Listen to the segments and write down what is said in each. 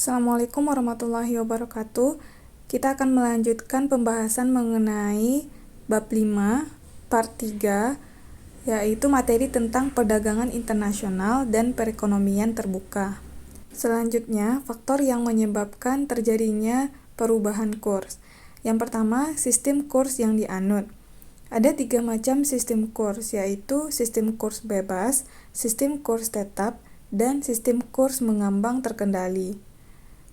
Assalamualaikum warahmatullahi wabarakatuh. Kita akan melanjutkan pembahasan mengenai bab 5, part 3, yaitu materi tentang perdagangan internasional dan perekonomian terbuka. Selanjutnya, faktor yang menyebabkan terjadinya perubahan kurs. Yang pertama, sistem kurs yang dianut. Ada 3 macam sistem kurs, yaitu sistem kurs bebas, sistem kurs tetap, dan sistem kurs mengambang terkendali.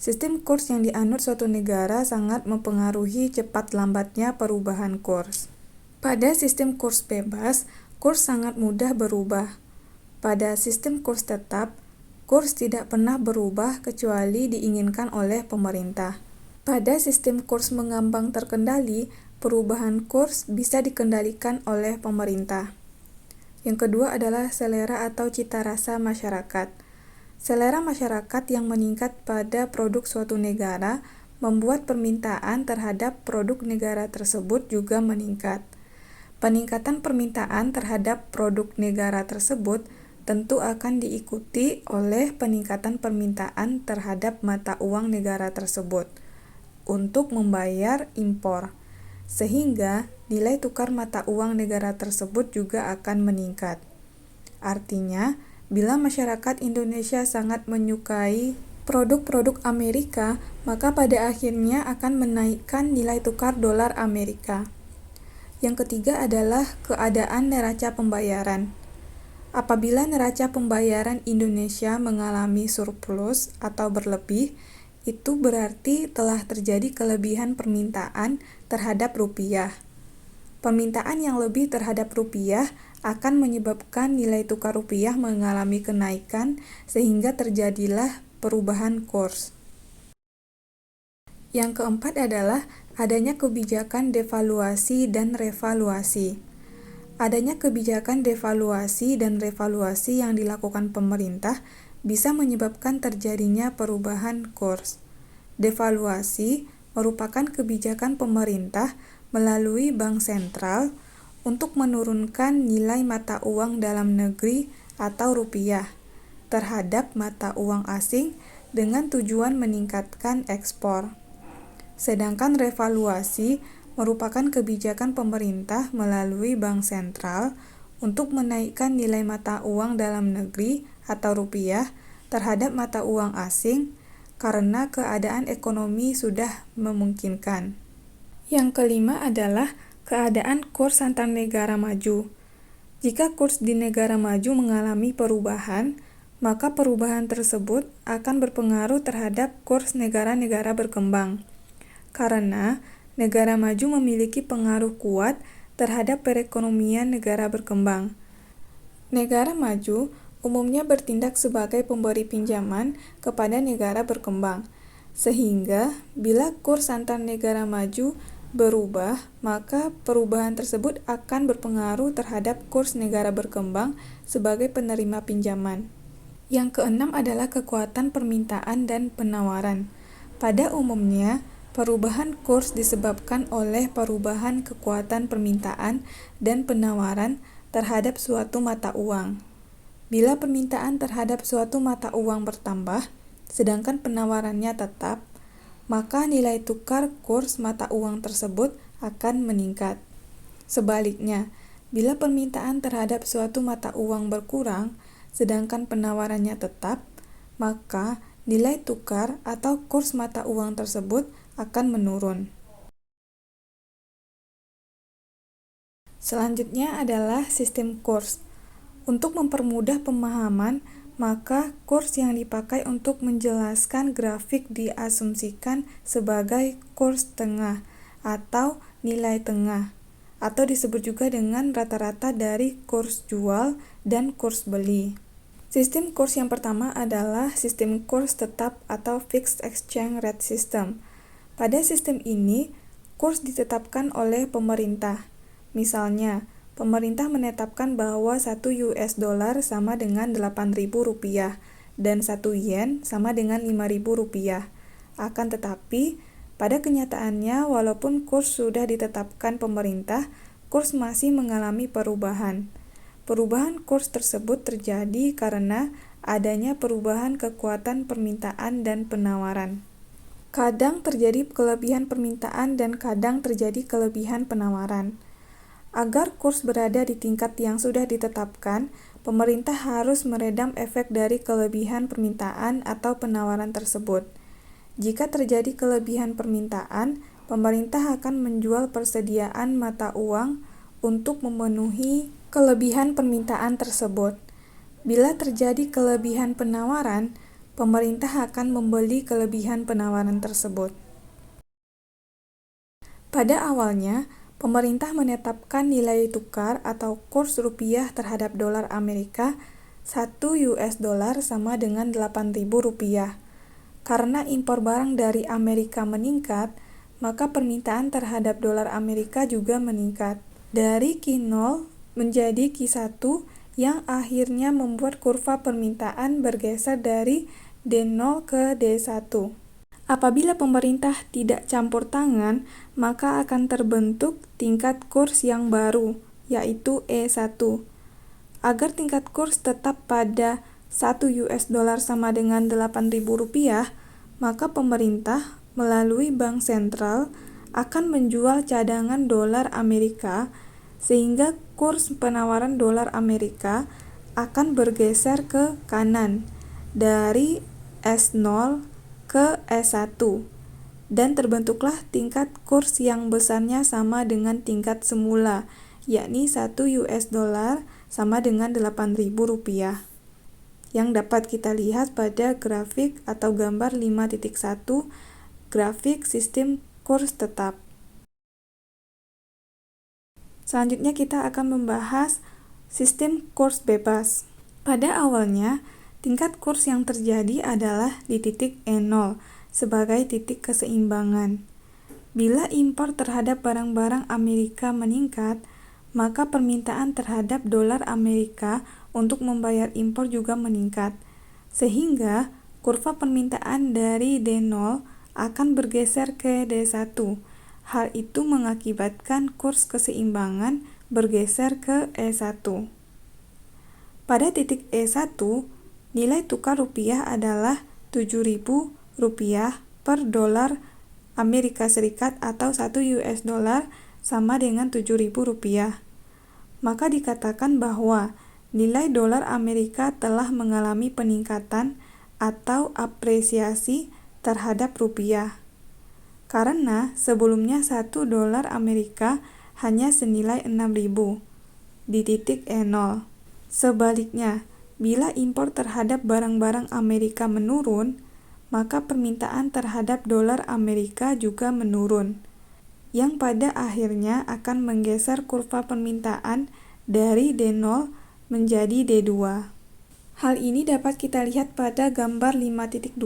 Sistem kurs yang dianut suatu negara sangat mempengaruhi cepat lambatnya perubahan kurs. Pada sistem kurs bebas, kurs sangat mudah berubah. Pada sistem kurs tetap, kurs tidak pernah berubah kecuali diinginkan oleh pemerintah. Pada sistem kurs mengambang terkendali, perubahan kurs bisa dikendalikan oleh pemerintah. Yang kedua adalah selera atau cita rasa masyarakat. Selera masyarakat yang meningkat pada produk suatu negara membuat permintaan terhadap produk negara tersebut juga meningkat. Peningkatan permintaan terhadap produk negara tersebut tentu akan diikuti oleh peningkatan permintaan terhadap mata uang negara tersebut untuk membayar impor, sehingga nilai tukar mata uang negara tersebut juga akan meningkat. Artinya, bila masyarakat Indonesia sangat menyukai produk-produk Amerika, maka pada akhirnya akan menaikkan nilai tukar dolar Amerika. Yang ketiga adalah keadaan neraca pembayaran. Apabila neraca pembayaran Indonesia mengalami surplus atau berlebih, itu berarti telah terjadi kelebihan permintaan terhadap rupiah. Permintaan yang lebih terhadap rupiah akan menyebabkan nilai tukar rupiah mengalami kenaikan sehingga terjadilah perubahan kurs. Yang keempat adalah adanya kebijakan devaluasi dan revaluasi. Adanya kebijakan devaluasi dan revaluasi yang dilakukan pemerintah bisa menyebabkan terjadinya perubahan kurs. Devaluasi merupakan kebijakan pemerintah melalui bank sentral untuk menurunkan nilai mata uang dalam negeri atau rupiah terhadap mata uang asing dengan tujuan meningkatkan ekspor. Sedangkan revaluasi merupakan kebijakan pemerintah melalui bank sentral untuk menaikkan nilai mata uang dalam negeri atau rupiah terhadap mata uang asing karena keadaan ekonomi sudah memungkinkan. Yang kelima adalah keadaan kurs antar negara maju. Jika kurs di negara maju mengalami perubahan, maka perubahan tersebut akan berpengaruh terhadap kurs negara-negara berkembang. Karena negara maju memiliki pengaruh kuat terhadap perekonomian negara berkembang. Negara maju umumnya bertindak sebagai pemberi pinjaman kepada negara berkembang, sehingga bila kurs antar negara maju berubah, maka perubahan tersebut akan berpengaruh terhadap kurs negara berkembang sebagai penerima pinjaman. Yang keenam adalah kekuatan permintaan dan penawaran. Pada umumnya, perubahan kurs disebabkan oleh perubahan kekuatan permintaan dan penawaran terhadap suatu mata uang. Bila permintaan terhadap suatu mata uang bertambah, sedangkan penawarannya tetap, maka nilai tukar kurs mata uang tersebut akan meningkat. Sebaliknya, bila permintaan terhadap suatu mata uang berkurang, sedangkan penawarannya tetap, maka nilai tukar atau kurs mata uang tersebut akan menurun. Selanjutnya adalah sistem kurs. Untuk mempermudah pemahaman, maka kurs yang dipakai untuk menjelaskan grafik diasumsikan sebagai kurs tengah atau nilai tengah, atau disebut juga dengan rata-rata dari kurs jual dan kurs beli. Sistem kurs yang pertama adalah sistem kurs tetap atau fixed exchange rate system. Pada sistem ini, kurs ditetapkan oleh pemerintah. Misalnya, pemerintah menetapkan bahwa 1 US dollar sama dengan 8.000 rupiah dan 1 yen sama dengan 5.000 rupiah. Akan tetapi, pada kenyataannya walaupun kurs sudah ditetapkan pemerintah, kurs masih mengalami perubahan. Perubahan kurs tersebut terjadi karena adanya perubahan kekuatan permintaan dan penawaran. Kadang terjadi kelebihan permintaan dan kadang terjadi kelebihan penawaran. Agar kurs berada di tingkat yang sudah ditetapkan, pemerintah harus meredam efek dari kelebihan permintaan atau penawaran tersebut. Jika terjadi kelebihan permintaan, pemerintah akan menjual persediaan mata uang untuk memenuhi kelebihan permintaan tersebut. Bila terjadi kelebihan penawaran, pemerintah akan membeli kelebihan penawaran tersebut. Pada awalnya, pemerintah menetapkan nilai tukar atau kurs rupiah terhadap dolar Amerika 1 US dollar sama dengan 8.000 rupiah. Karena impor barang dari Amerika meningkat, maka permintaan terhadap dolar Amerika juga meningkat. Dari Q0 menjadi Q1 yang akhirnya membuat kurva permintaan bergeser dari D0 ke D1. Apabila pemerintah tidak campur tangan, maka akan terbentuk tingkat kurs yang baru, yaitu E1. Agar tingkat kurs tetap pada 1 US dollar sama dengan 8.000 rupiah, maka pemerintah melalui bank sentral akan menjual cadangan dolar Amerika sehingga kurs penawaran dolar Amerika akan bergeser ke kanan dari S0 ke S1 dan terbentuklah tingkat kurs yang besarnya sama dengan tingkat semula, yakni 1 US dollar sama dengan 8.000 rupiah. Yang dapat kita lihat pada grafik atau gambar 5.1 grafik sistem kurs tetap. Selanjutnya kita akan membahas sistem kurs bebas. Pada awalnya, tingkat kurs yang terjadi adalah di titik E0 sebagai titik keseimbangan. Bila impor terhadap barang-barang Amerika meningkat, maka permintaan terhadap dolar Amerika untuk membayar impor juga meningkat, sehingga kurva permintaan dari D0 akan bergeser ke D1. Hal itu mengakibatkan kurs keseimbangan bergeser ke E1. Pada titik E1, nilai tukar rupiah adalah 7.000 rupiah per dolar Amerika Serikat atau 1 US dollar sama dengan 7.000 rupiah. Maka dikatakan bahwa nilai dolar Amerika telah mengalami peningkatan atau apresiasi terhadap rupiah. Karena sebelumnya 1 dolar Amerika hanya senilai 6.000 di titik E0. Sebaliknya, bila impor terhadap barang-barang Amerika menurun, maka permintaan terhadap dolar Amerika juga menurun, yang pada akhirnya akan menggeser kurva permintaan dari D0 menjadi D2. Hal ini dapat kita lihat pada gambar 5.2,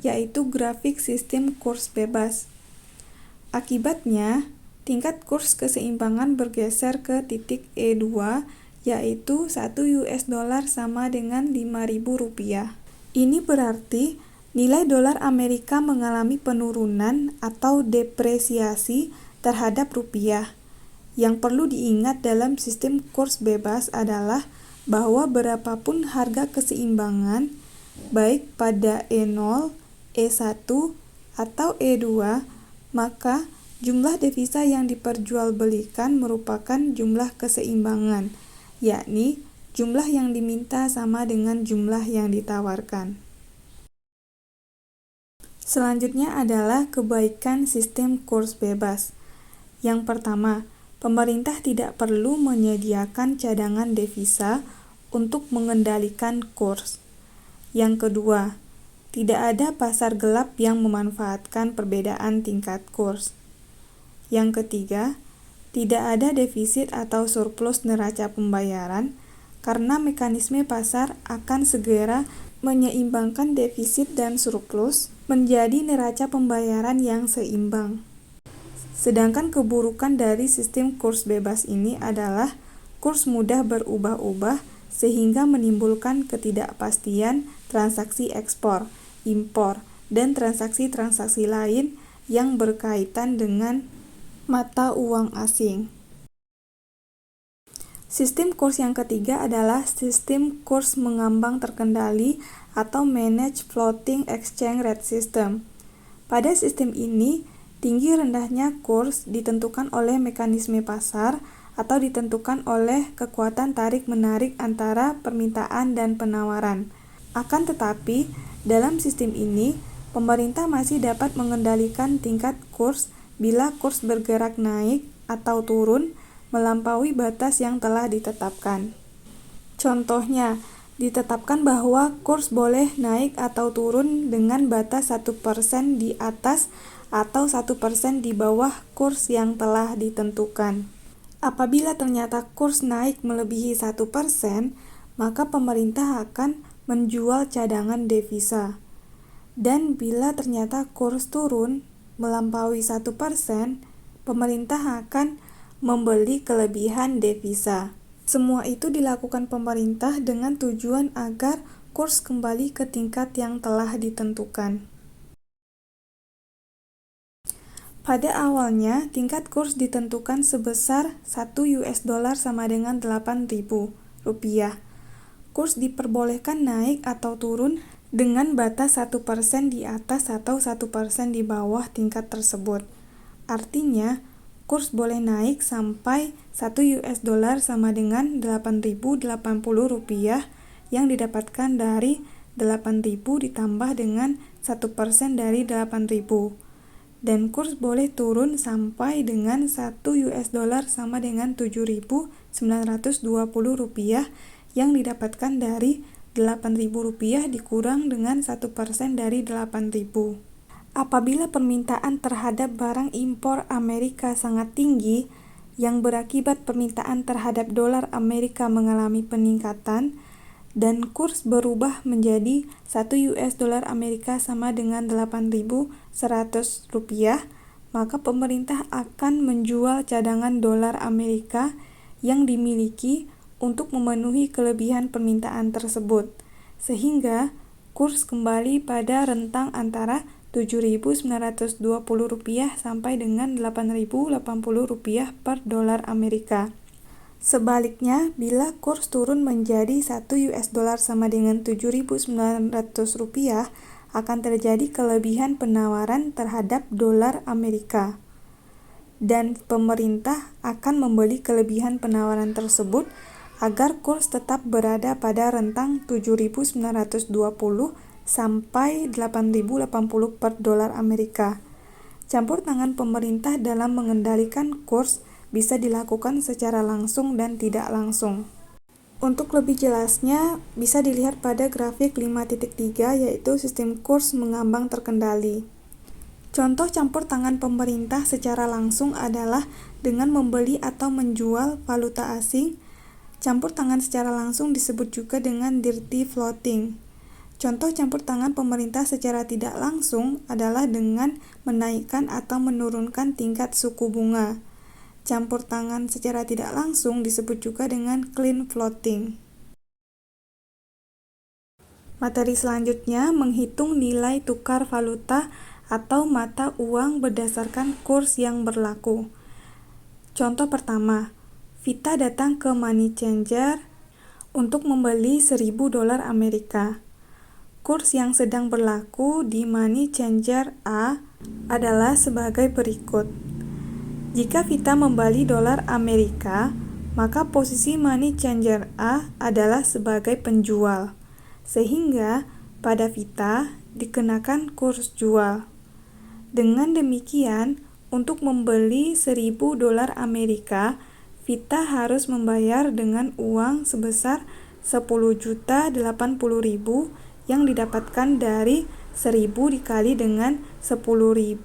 yaitu grafik sistem kurs bebas. Akibatnya, tingkat kurs keseimbangan bergeser ke titik E2, yaitu 1 US dollar sama dengan 5.000 rupiah. Ini berarti nilai dolar Amerika mengalami penurunan atau depresiasi terhadap rupiah. Yang perlu diingat dalam sistem kurs bebas adalah bahwa berapapun harga keseimbangan, baik pada E0, E1, atau E2, maka jumlah devisa yang diperjualbelikan merupakan jumlah keseimbangan, yakni jumlah yang diminta sama dengan jumlah yang ditawarkan. Selanjutnya adalah kebaikan sistem kurs bebas. Yang pertama, pemerintah tidak perlu menyediakan cadangan devisa untuk mengendalikan kurs. Yang kedua, tidak ada pasar gelap yang memanfaatkan perbedaan tingkat kurs. Yang ketiga, tidak ada defisit atau surplus neraca pembayaran karena mekanisme pasar akan segera menyeimbangkan defisit dan surplus menjadi neraca pembayaran yang seimbang. Sedangkan keburukan dari sistem kurs bebas ini adalah kurs mudah berubah-ubah sehingga menimbulkan ketidakpastian transaksi ekspor, impor, dan transaksi-transaksi lain yang berkaitan dengan mata uang asing. Sistem kurs yang ketiga adalah sistem kurs mengambang terkendali atau Managed Floating Exchange Rate System. Pada sistem ini, tinggi rendahnya kurs ditentukan oleh mekanisme pasar atau ditentukan oleh kekuatan tarik-menarik antara permintaan dan penawaran. Akan tetapi, dalam sistem ini, pemerintah masih dapat mengendalikan tingkat kurs bila kurs bergerak naik atau turun melampaui batas yang telah ditetapkan. Contohnya, ditetapkan bahwa kurs boleh naik atau turun dengan batas 1% di atas atau 1% di bawah kurs yang telah ditentukan. Apabila ternyata kurs naik melebihi 1%, maka pemerintah akan menjual cadangan devisa. Dan bila ternyata kurs turun melampaui 1%, pemerintah akan membeli kelebihan devisa. Semua itu dilakukan pemerintah dengan tujuan agar kurs kembali ke tingkat yang telah ditentukan. Pada awalnya, tingkat kurs ditentukan sebesar 1 US dollar sama dengan 8.000 rupiah. Kurs diperbolehkan naik atau turun dengan batas 1% di atas atau 1% di bawah tingkat tersebut. Artinya, kurs boleh naik sampai 1 US dollar sama dengan 8.080 rupiah yang didapatkan dari 8.000 ditambah dengan 1% dari 8.000. Dan kurs boleh turun sampai dengan 1 US dollar sama dengan 7.920 rupiah yang didapatkan dari 8.000 rupiah dikurang dengan 1% dari 8.000. Apabila permintaan terhadap barang impor Amerika sangat tinggi, yang berakibat permintaan terhadap dolar Amerika mengalami peningkatan, dan kurs berubah menjadi 1 US dollar Amerika sama dengan 8.100 rupiah, maka pemerintah akan menjual cadangan dolar Amerika yang dimiliki untuk memenuhi kelebihan permintaan tersebut, sehingga kurs kembali pada rentang antara 7.920 rupiah sampai dengan 8.080 rupiah per dolar Amerika. Sebaliknya, bila kurs turun menjadi 1 US dollar sama dengan 7.900 rupiah, akan terjadi kelebihan penawaran terhadap dolar Amerika. Dan pemerintah akan membeli kelebihan penawaran tersebut agar kurs tetap berada pada rentang 7.920 sampai 8.080 per dolar Amerika. Campur tangan pemerintah dalam mengendalikan kurs bisa dilakukan secara langsung dan tidak langsung. Untuk lebih jelasnya, bisa dilihat pada grafik 5.3 yaitu sistem kurs mengambang terkendali. Contoh campur tangan pemerintah secara langsung adalah dengan membeli atau menjual valuta asing. Campur tangan secara langsung disebut juga dengan dirty floating. Contoh campur tangan pemerintah secara tidak langsung adalah dengan menaikkan atau menurunkan tingkat suku bunga. Campur tangan secara tidak langsung disebut juga dengan clean floating. Materi selanjutnya menghitung nilai tukar valuta atau mata uang berdasarkan kurs yang berlaku. Contoh pertama, Vita datang ke money changer untuk membeli 1.000 dolar Amerika. Kurs yang sedang berlaku di money changer A adalah sebagai berikut. Jika Vita membeli dolar Amerika, maka posisi money changer A adalah sebagai penjual, sehingga pada Vita dikenakan kurs jual. Dengan demikian, untuk membeli 1.000 dolar Amerika, Vita harus membayar dengan uang sebesar 10.080.000 yang didapatkan dari 1.000 dikali dengan 10.080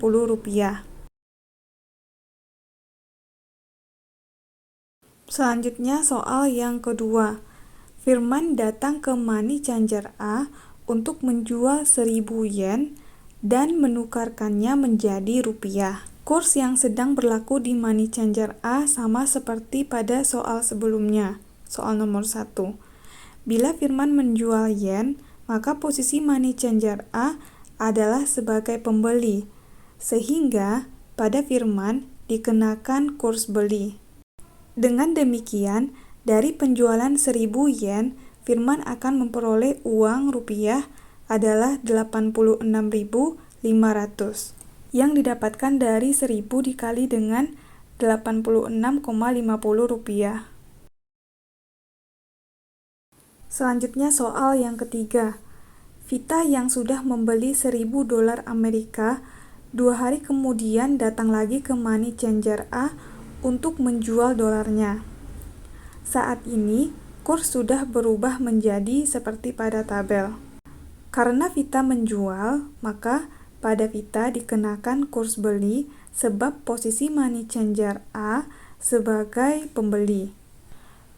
rupiah. Selanjutnya soal yang kedua. Firman datang ke money changer A untuk menjual 1.000 yen dan menukarkannya menjadi rupiah. Kurs yang sedang berlaku di money changer A sama seperti pada soal sebelumnya, soal nomor 1. Bila Firman menjual yen, maka posisi money changer A adalah sebagai pembeli, sehingga pada Firman dikenakan kurs beli. Dengan demikian, dari penjualan 1.000 yen, Firman akan memperoleh uang rupiah adalah 86.500 yang didapatkan dari 1.000 dikali dengan 86,50 rupiah. Selanjutnya soal yang ketiga. Vita yang sudah membeli 1.000 dolar Amerika 2 hari kemudian datang lagi ke money changer A untuk menjual dolarnya. Saat ini, kurs sudah berubah menjadi seperti pada tabel. Karena Vita menjual, maka pada Vita dikenakan kurs beli sebab posisi money changer A sebagai pembeli.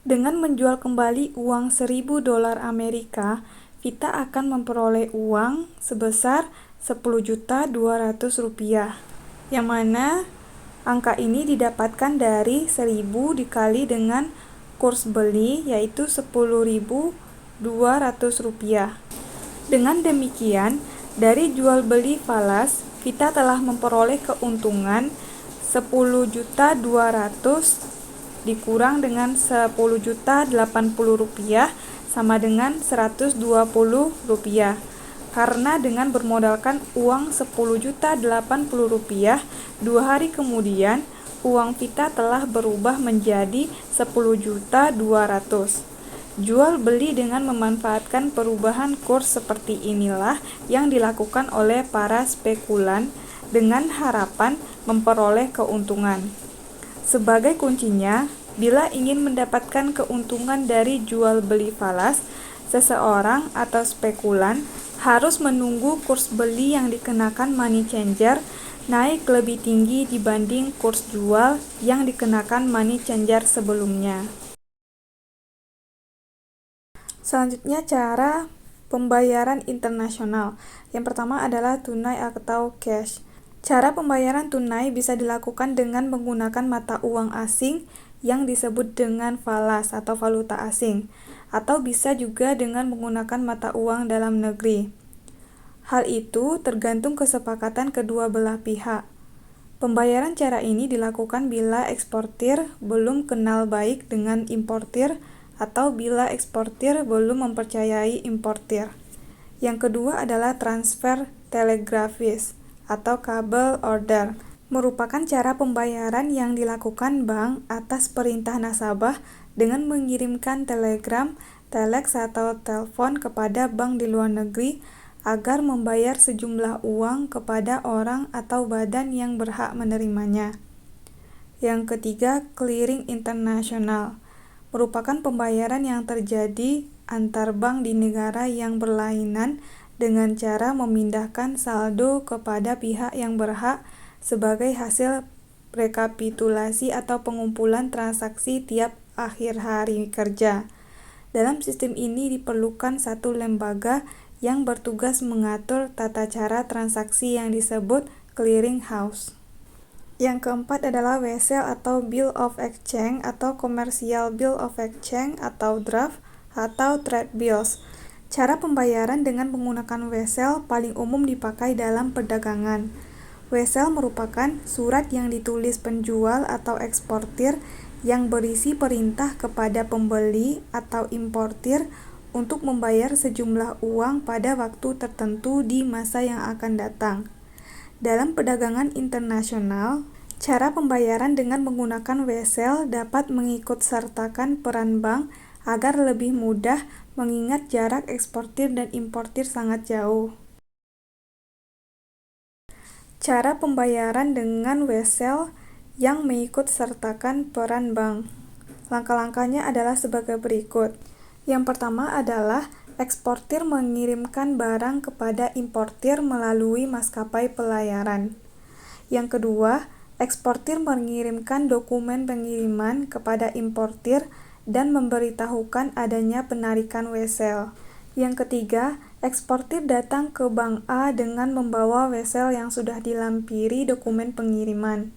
Dengan menjual kembali uang 1.000 dolar Amerika, Vita akan memperoleh uang sebesar 10.200.000 rupiah, yang mana angka ini didapatkan dari 1.000 dikali dengan kurs beli, yaitu 10.200 rupiah. Dengan demikian, dari jual beli falas, Vita telah memperoleh keuntungan 10.200.000 dikurang dengan 10.080 rupiah sama dengan 120 rupiah. Karena dengan bermodalkan uang 10.080 rupiah, 2 hari kemudian uang Vita telah berubah menjadi 10.200. Jual beli dengan memanfaatkan perubahan kurs seperti inilah yang dilakukan oleh para spekulan dengan harapan memperoleh keuntungan. Sebagai kuncinya, bila ingin mendapatkan keuntungan dari jual beli falas, seseorang atau spekulan harus menunggu kurs beli yang dikenakan money changer naik lebih tinggi dibanding kurs jual yang dikenakan money changer sebelumnya. Selanjutnya cara pembayaran internasional. Yang pertama adalah tunai atau cash. Cara pembayaran tunai bisa dilakukan dengan menggunakan mata uang asing yang disebut dengan falas atau valuta asing, atau bisa juga dengan menggunakan mata uang dalam negeri. Hal itu tergantung kesepakatan kedua belah pihak. Pembayaran cara ini dilakukan bila eksportir belum kenal baik dengan importir atau bila eksportir belum mempercayai importir. Yang kedua adalah transfer telegrafis atau kabel order, merupakan cara pembayaran yang dilakukan bank atas perintah nasabah dengan mengirimkan telegram, telex atau telepon kepada bank di luar negeri agar membayar sejumlah uang kepada orang atau badan yang berhak menerimanya. Yang ketiga, clearing internasional, merupakan pembayaran yang terjadi antar bank di negara yang berlainan dengan cara memindahkan saldo kepada pihak yang berhak sebagai hasil rekapitulasi atau pengumpulan transaksi tiap akhir hari kerja. Dalam sistem ini diperlukan satu lembaga yang bertugas mengatur tata cara transaksi yang disebut clearing house. Yang keempat adalah wesel atau bill of exchange atau commercial bill of exchange atau draft atau trade bills. Cara pembayaran dengan menggunakan wesel paling umum dipakai dalam perdagangan. Wesel merupakan surat yang ditulis penjual atau eksportir yang berisi perintah kepada pembeli atau importir untuk membayar sejumlah uang pada waktu tertentu di masa yang akan datang. Dalam perdagangan internasional, cara pembayaran dengan menggunakan wesel dapat mengikutsertakan peran bank agar lebih mudah mengingat jarak eksportir dan importir sangat jauh. Cara pembayaran dengan wesel yang mengikutsertakan peran bank. Langkah-langkahnya adalah sebagai berikut. Yang pertama adalah eksportir mengirimkan barang kepada importir melalui maskapai pelayaran. Yang kedua, eksportir mengirimkan dokumen pengiriman kepada importir dan memberitahukan adanya penarikan wesel. Yang ketiga, eksportir datang ke Bank A dengan membawa wesel yang sudah dilampiri dokumen pengiriman.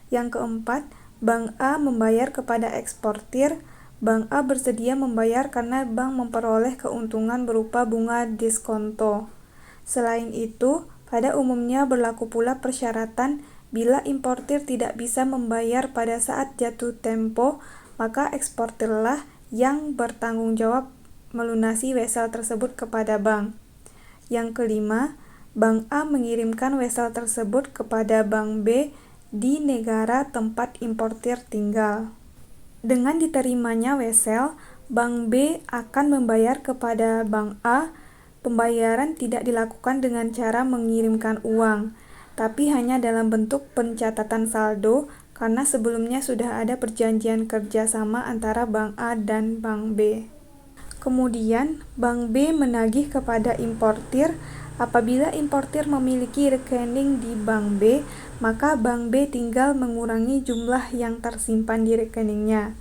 Yang keempat, Bank A membayar kepada eksportir. Bank A bersedia membayar karena bank memperoleh keuntungan berupa bunga diskonto. Selain itu, pada umumnya berlaku pula persyaratan Bila importir tidak bisa membayar pada saat jatuh tempo, maka eksportirlah yang bertanggung jawab melunasi wesel tersebut kepada bank. Yang kelima, Bank A mengirimkan wesel tersebut kepada Bank B di negara tempat importir tinggal. Dengan diterimanya wesel, Bank B akan membayar kepada Bank A. Pembayaran tidak dilakukan dengan cara mengirimkan uang, tapi hanya dalam bentuk pencatatan saldo karena sebelumnya sudah ada perjanjian kerjasama antara Bank A dan Bank B. Kemudian, Bank B menagih kepada importir. Apabila importir memiliki rekening di Bank B, maka Bank B tinggal mengurangi jumlah yang tersimpan di rekeningnya.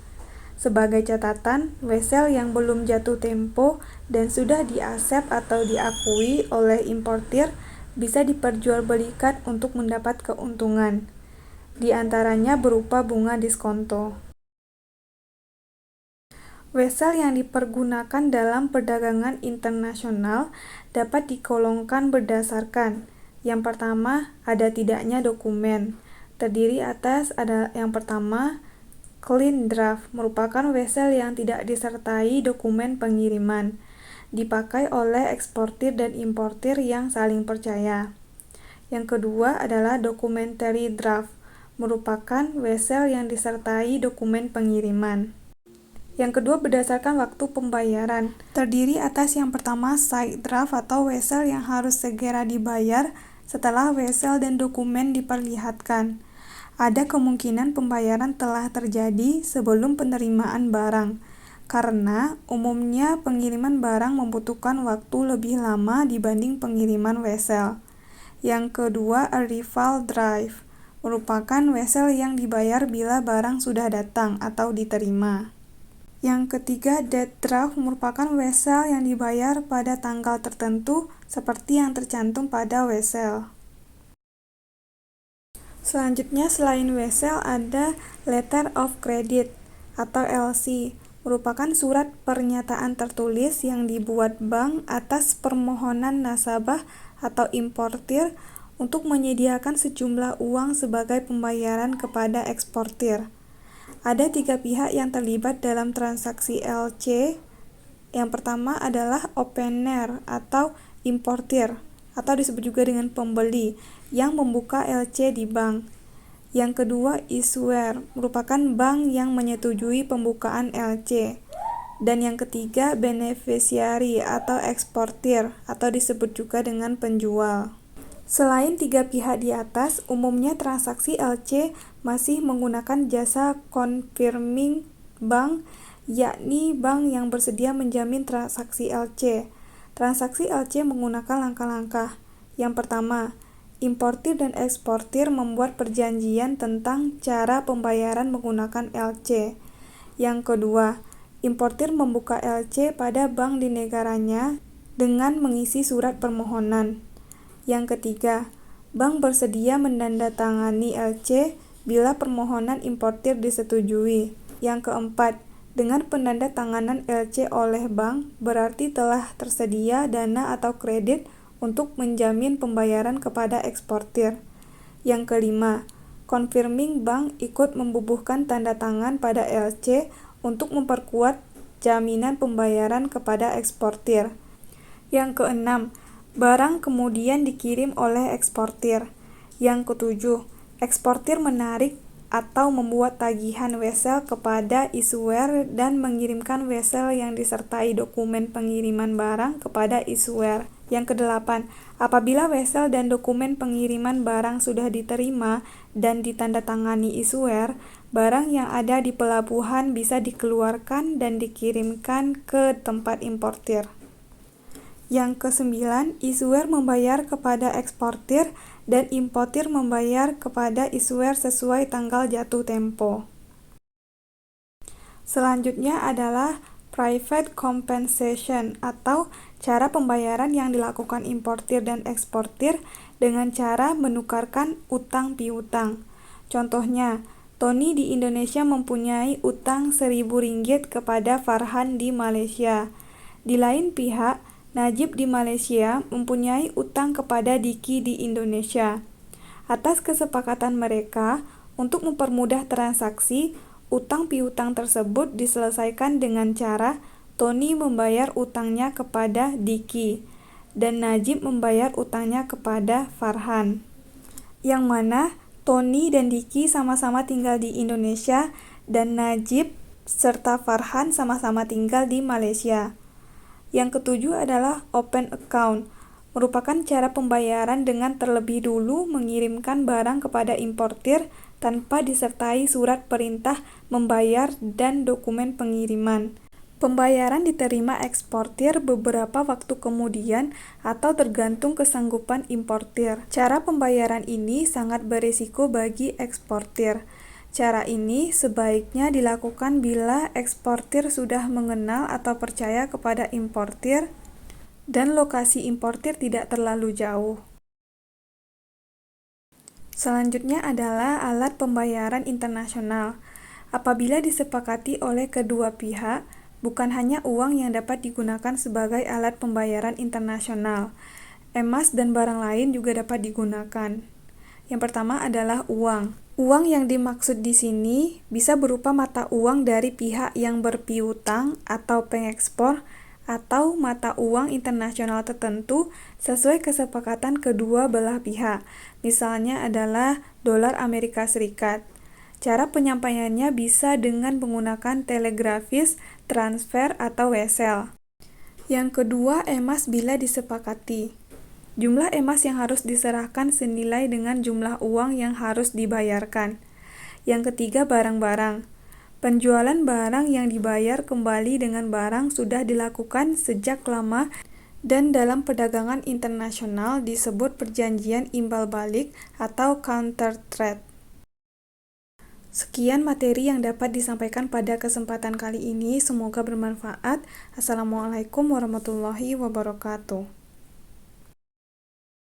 Sebagai catatan, wesel yang belum jatuh tempo dan sudah diasep atau diakui oleh importir bisa diperjualbelikan untuk mendapat keuntungan, di antaranya berupa bunga diskonto. Wesel yang dipergunakan dalam perdagangan internasional dapat digolongkan berdasarkan: yang pertama, ada tidaknya dokumen. Terdiri atas yang pertama, clean draft, merupakan wesel yang tidak disertai dokumen pengiriman, dipakai oleh eksportir dan importir yang saling percaya. Yang kedua adalah documentary draft, merupakan wesel yang disertai dokumen pengiriman. Yang kedua berdasarkan waktu pembayaran, terdiri atas yang pertama side draft atau wesel yang harus segera dibayar setelah wesel dan dokumen diperlihatkan. Ada kemungkinan pembayaran telah terjadi sebelum penerimaan barang, karena umumnya pengiriman barang membutuhkan waktu lebih lama dibanding pengiriman wesel. Yang kedua, arrival draft, merupakan wesel yang dibayar bila barang sudah datang atau diterima. Yang ketiga, debt draft, merupakan wesel yang dibayar pada tanggal tertentu seperti yang tercantum pada wesel. Selanjutnya, selain wesel ada letter of credit atau LC, merupakan surat pernyataan tertulis yang dibuat bank atas permohonan nasabah atau importir untuk menyediakan sejumlah uang sebagai pembayaran kepada eksportir. Ada 3 pihak yang terlibat dalam transaksi LC. Yang pertama adalah opener atau importir, atau disebut juga dengan pembeli, yang membuka LC di bank. Yang kedua, issuer, merupakan bank yang menyetujui pembukaan LC. Dan yang ketiga, beneficiary atau eksportir, atau disebut juga dengan penjual. Selain 3 pihak di atas, umumnya transaksi LC masih menggunakan jasa confirming bank, yakni bank yang bersedia menjamin transaksi LC. Transaksi LC menggunakan langkah-langkah. Yang pertama, importir dan eksportir membuat perjanjian tentang cara pembayaran menggunakan LC. Yang kedua, importir membuka LC pada bank di negaranya dengan mengisi surat permohonan. Yang ketiga, bank bersedia menandatangani LC bila permohonan importir disetujui. Yang keempat, dengan penandatanganan LC oleh bank, berarti telah tersedia dana atau kredit untuk menjamin pembayaran kepada eksportir. Yang kelima, confirming bank ikut membubuhkan tanda tangan pada LC untuk memperkuat jaminan pembayaran kepada eksportir. Yang keenam, barang kemudian dikirim oleh eksportir. Yang ketujuh, eksportir menarik atau membuat tagihan wesel kepada issuer dan mengirimkan wesel yang disertai dokumen pengiriman barang kepada issuer. Yang kedelapan, apabila wesel dan dokumen pengiriman barang sudah diterima dan ditandatangani issuer, barang yang ada di pelabuhan bisa dikeluarkan dan dikirimkan ke tempat importir. Yang kesembilan, issuer membayar kepada eksportir dan importir membayar kepada issuer sesuai tanggal jatuh tempo. Selanjutnya adalah private compensation atau cara pembayaran yang dilakukan importir dan eksportir dengan cara menukarkan utang piutang. Contohnya, Tony di Indonesia mempunyai utang Rp1.000 kepada Farhan di Malaysia. Di lain pihak, Najib di Malaysia mempunyai utang kepada Diki di Indonesia. Atas kesepakatan mereka untuk mempermudah transaksi, utang piutang tersebut diselesaikan dengan cara Tony membayar utangnya kepada Diki dan Najib membayar utangnya kepada Farhan. Yang mana Tony dan Diki sama-sama tinggal di Indonesia dan Najib serta Farhan sama-sama tinggal di Malaysia. Yang ketujuh adalah open account, merupakan cara pembayaran dengan terlebih dulu mengirimkan barang kepada importir tanpa disertai surat perintah membayar dan dokumen pengiriman. Pembayaran diterima eksportir beberapa waktu kemudian atau tergantung kesanggupan importir. Cara pembayaran ini sangat berisiko bagi eksportir. Cara ini sebaiknya dilakukan bila eksportir sudah mengenal atau percaya kepada importir dan lokasi importir tidak terlalu jauh. Selanjutnya adalah alat pembayaran internasional. Apabila disepakati oleh kedua pihak, bukan hanya uang yang dapat digunakan sebagai alat pembayaran internasional, emas dan barang lain juga dapat digunakan. Yang pertama adalah uang. Uang yang dimaksud di sini bisa berupa mata uang dari pihak yang berpiutang atau pengekspor atau mata uang internasional tertentu sesuai kesepakatan kedua belah pihak. Misalnya adalah dolar Amerika Serikat. Cara penyampaiannya bisa dengan menggunakan telegrafis, transfer, atau wesel. Yang kedua, emas bila disepakati. Jumlah emas yang harus diserahkan senilai dengan jumlah uang yang harus dibayarkan. Yang ketiga, barang-barang. Penjualan barang yang dibayar kembali dengan barang sudah dilakukan sejak lama dan dalam perdagangan internasional disebut perjanjian imbal balik atau counter trade. Sekian materi yang dapat disampaikan pada kesempatan kali ini. Semoga bermanfaat. Assalamualaikum warahmatullahi wabarakatuh.